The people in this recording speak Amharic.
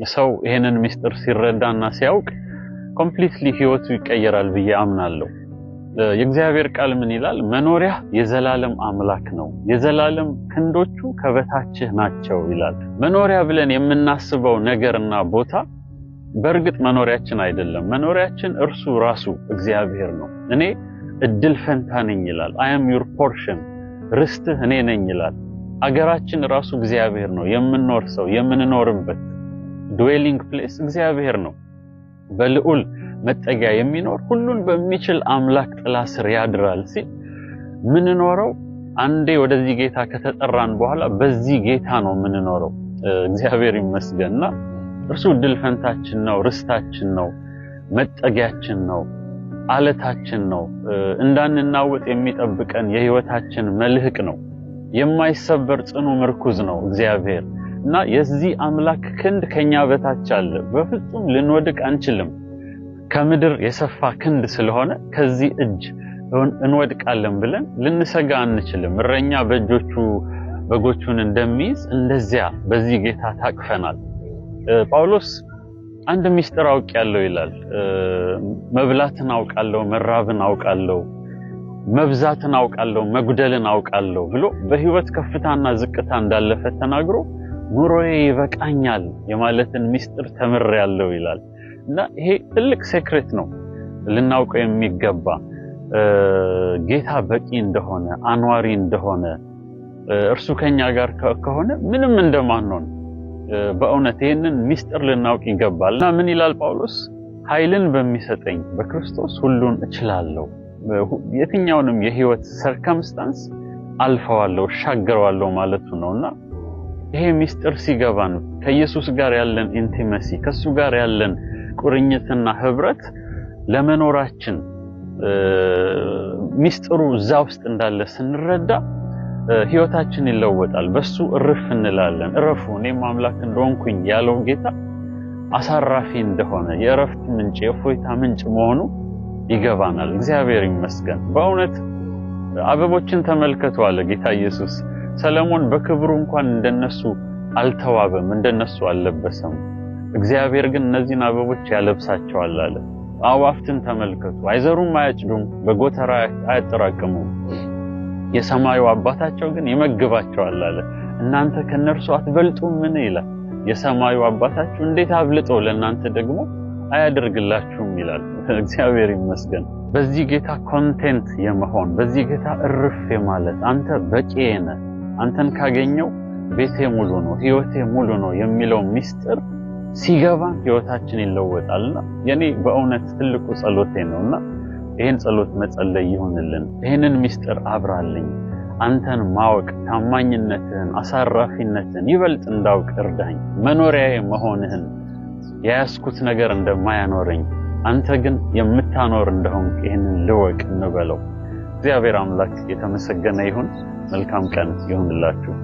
ሰው ይሄንን ምስጢር ሲረዳና ሲያውቅ ኮምፕሊትሊ ህይወቱ ይቀየራል ብዬ አምናለሁ። የእግዚአብሔር ቃል ምን ይላል? መኖሪያ የዘላለም አምላክ ነው፣ የዘላለም ክንዶቹ ከበታችህ ናቸው ይላል። መኖሪያ ብለን የምናስበው ነገርና ቦታ በእርግጥ መኖሪያችን አይደለም። መኖሪያችን እርሱ ራሱ እግዚአብሔር ነው። እኔ እድል ፈንታ ነኝ ይላል። I am your portion፣ ርስትህ እኔ ነኝ ይላል። አገራችን ራሱ እግዚአብሔር ነው። የምንኖር ሰው የምንኖርበት dwelling place እግዚአብሔር ነው። በልዑል መጠጊያ የሚኖር ሁሉን በሚችል አምላክ ጥላ ስር ያድራል ሲል ምንኖረው አንዴ ወደዚህ ጌታ ከተጠራን በኋላ በዚህ ጌታ ነው ምንኖረው። እግዚአብሔር ይመስገንና እርሱ እድል ፈንታችን ነው፣ ርስታችን ነው፣ መጠጊያችን ነው፣ አለታችን ነው። እንዳንናወጥ የሚጠብቀን የህይወታችን መልህቅ ነው። የማይሰበር ጽኑ ምርኩዝ ነው እግዚአብሔር እና የዚህ አምላክ ክንድ ከኛ በታች አለ። በፍጹም ልንወድቅ አንችልም። ከምድር የሰፋ ክንድ ስለሆነ ከዚህ እጅ እንወድቃለን ብለን ልንሰጋ አንችልም። እረኛ በእጆቹ በጎቹን እንደሚይዝ እንደዚያ በዚህ ጌታ ታቅፈናል። ጳውሎስ አንድ ምስጢር አውቃለሁ ይላል። መብላትን አውቃለሁ፣ መራብን አውቃለሁ፣ መብዛትን አውቃለሁ፣ መጉደልን አውቃለሁ ብሎ በህይወት ከፍታና ዝቅታ እንዳለፈ ተናግሮ ኑሮዬ ይበቃኛል የማለትን ምስጢር ተምሬያለሁ ይላል። እና ይሄ ትልቅ ሴክሬት ነው ልናውቀው የሚገባ። ጌታ በቂ እንደሆነ አንዋሪ እንደሆነ እርሱ ከኛ ጋር ከሆነ ምንም እንደማንሆን በእውነት ይሄንን ምስጢር ልናውቅ ይገባል። እና ምን ይላል ጳውሎስ? ኃይልን በሚሰጠኝ በክርስቶስ ሁሉን እችላለሁ። የትኛውንም የህይወት ሰርከምስታንስ አልፈዋለሁ፣ ሻገረዋለሁ ማለቱ ነውና ይሄ ምስጢር ሲገባን ከኢየሱስ ጋር ያለን ኢንቲመሲ ከሱ ጋር ያለን ቁርኝትና ህብረት ለመኖራችን ምስጢሩ እዛ ውስጥ እንዳለ ስንረዳ ህይወታችን ይለወጣል። በሱ እርፍ እንላለን። እረፉ እኔም አምላክ እንደሆንኩኝ ያለው ጌታ አሳራፊ እንደሆነ የእረፍት ምንጭ የእፎይታ ምንጭ መሆኑ ይገባናል። እግዚአብሔር ይመስገን። በእውነት አበቦችን ተመልከቱ አለ ጌታ ኢየሱስ። ሰለሞን በክብሩ እንኳን እንደነሱ አልተዋበም፣ እንደነሱ አልለበሰም። እግዚአብሔር ግን እነዚህን አበቦች ያለብሳቸዋል አለ። አዋፍትን ተመልከቱ፣ አይዘሩም፣ አያጭዱም፣ በጎተራ አያጠራቅሙም፣ የሰማዩ አባታቸው ግን ይመግባቸዋል አለ። እናንተ ከነርሱ አትበልጡም ምን ይላል? የሰማዩ አባታችሁ እንዴት አብልጦ ለእናንተ ደግሞ አያደርግላችሁም ይላል። እግዚአብሔር ይመስገን። በዚህ ጌታ ኮንቴንት የመሆን በዚህ ጌታ እርፍ የማለት አንተ በቂዬ ነህ፣ አንተን ካገኘው ቤቴ ሙሉ ነው፣ ህይወቴ ሙሉ ነው የሚለው ምስጢር ሲገባን ህይወታችን ይለወጣልና የኔ በእውነት ትልቁ ጸሎቴ ነውና ይሄን ጸሎት መጸለይ ይሁንልን። ይሄንን ምስጢር አብራልኝ። አንተን ማወቅ ታማኝነትህን አሳራፊነትህን ይበልጥ እንዳውቅ እርዳኝ። መኖሪያዬ መሆንህን ያስኩት ነገር እንደማያኖረኝ አንተ ግን የምታኖር እንደሆንክ ይሄንን ልወቅ እንበለው። እግዚአብሔር አምላክ የተመሰገነ ይሁን። መልካም ቀን ይሁንላችሁ።